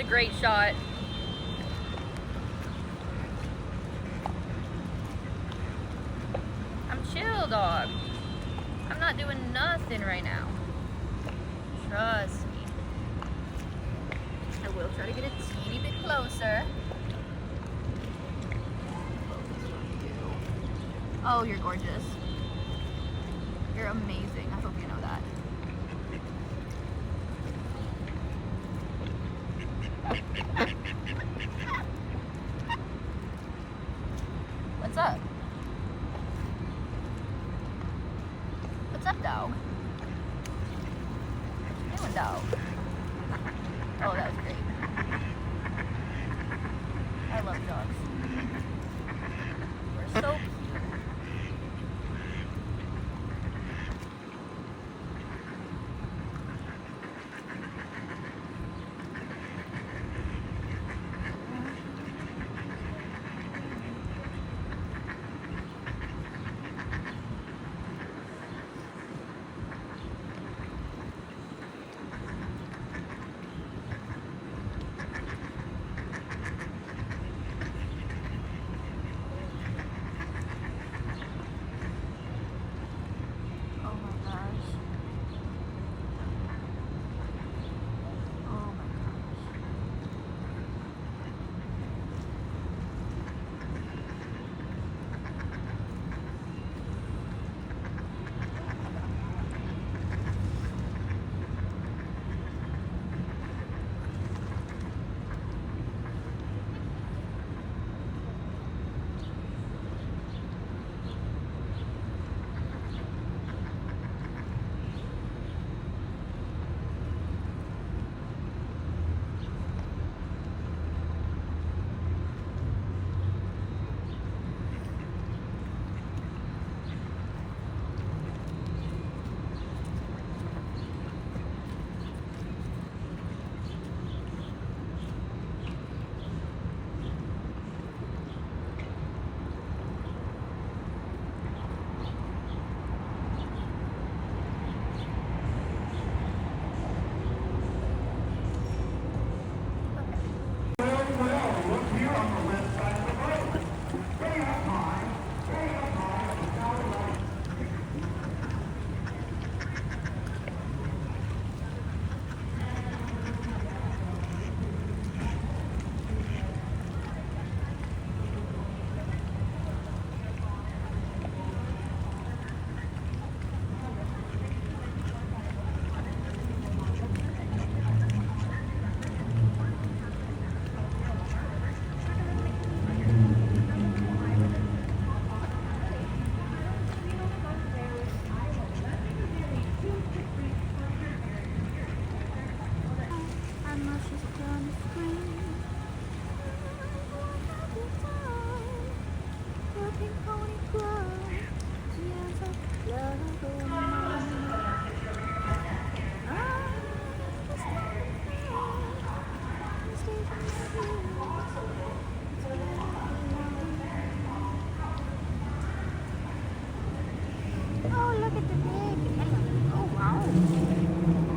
a great shot. I'm chill, dog. I'm not doing nothing right now. Trust me. I will try to get a teeny bit closer. Oh, you're gorgeous. You're amazing. I hope you know that. What's up? What's up, dog? What you doing, dog? Oh, that was great. I love dogs. We're so cute.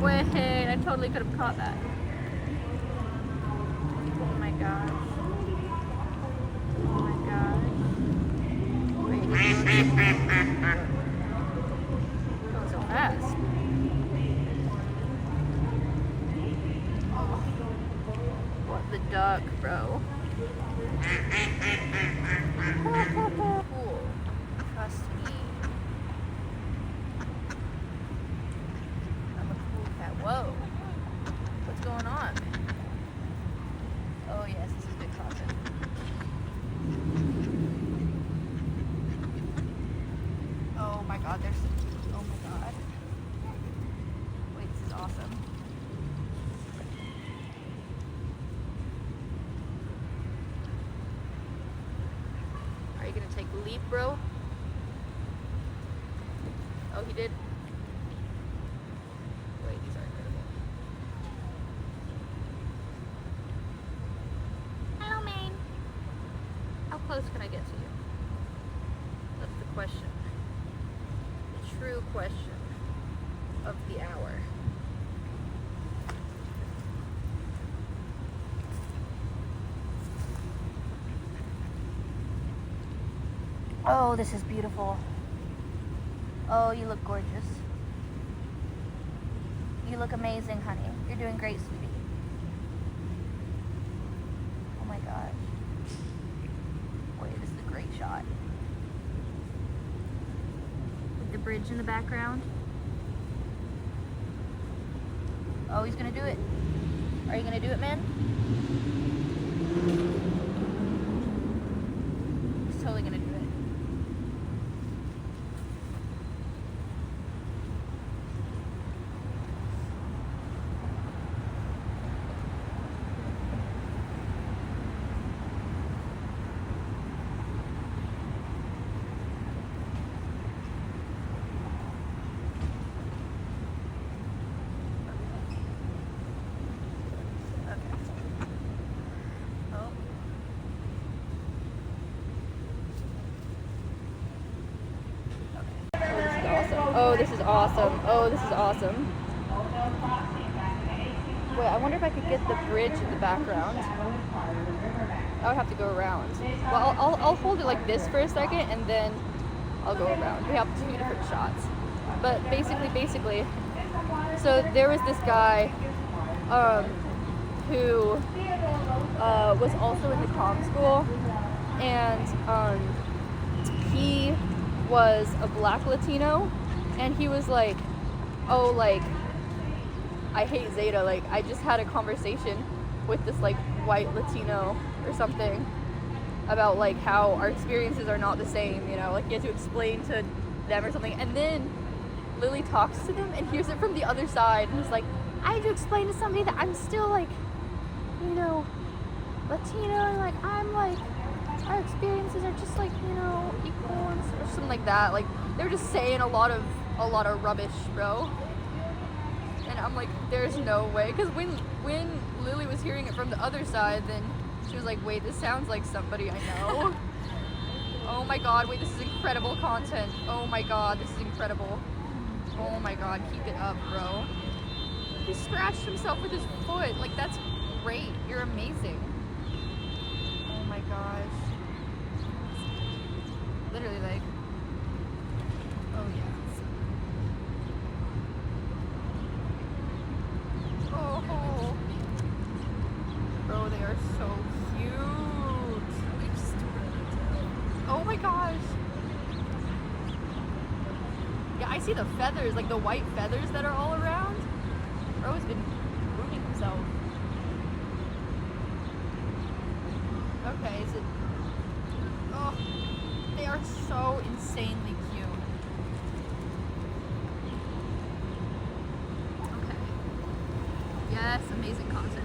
Wait, I totally could have caught that. Oh my gosh. Oh my gosh. Wait, he's going so fast. Oh. What the duck, bro? Cool. Trust me. Whoa. What's going on? Oh yes, this is big coffin. Oh my god, there's... Oh my god. Wait, this is awesome. Are you gonna take the leap, bro? Oh, he did? Wait, these are incredible. Hello, Maine. How close can I get to you? That's the question. The true question of the hour. Oh, this is beautiful. Oh, you look gorgeous. You look amazing, honey. You're doing great, sweetie. Oh my gosh. Wait, this is a great shot. With the bridge in the background. Oh, he's gonna do it. Are you gonna do it, man? He's totally gonna do it. Oh, this is awesome. Oh, this is awesome. Wait, I wonder if I could get the bridge in the background. I would have to go around. Well, I'll hold it like this for a second, and then I'll go around. We have 2 different shots. But basically, so there was this guy who was also in the comm school, and he was a black Latino, and he was like, oh, like, I hate Zeta, like, I just had a conversation with this, like, white Latino or something about, like, how our experiences are not the same, you know, like, you have to explain to them or something, and then Lily talks to them and hears it from the other side, and is like, I have to explain to somebody that I'm still, like, you know, Latino, and, like, I'm, like, our experiences are just, like, you know, equal, or something like that. Like, they're just saying a lot of rubbish, bro. And I'm like, there's no way, because when Lily was hearing it from the other side, then she was like, wait, this sounds like somebody I know. Oh my god, wait, this is incredible content. Oh my god, this is incredible. Oh my god, keep it up, bro. He scratched himself with his foot. Like, that's great. You're amazing. Oh my gosh. Literally, like, oh yes. Oh, bro, they are so cute. Oh my gosh. Yeah, I see the feathers, like the white feathers that are all around. Bro has been grooming himself. Okay, is it? Oh, they are so insanely cute. Okay. Yes, amazing content.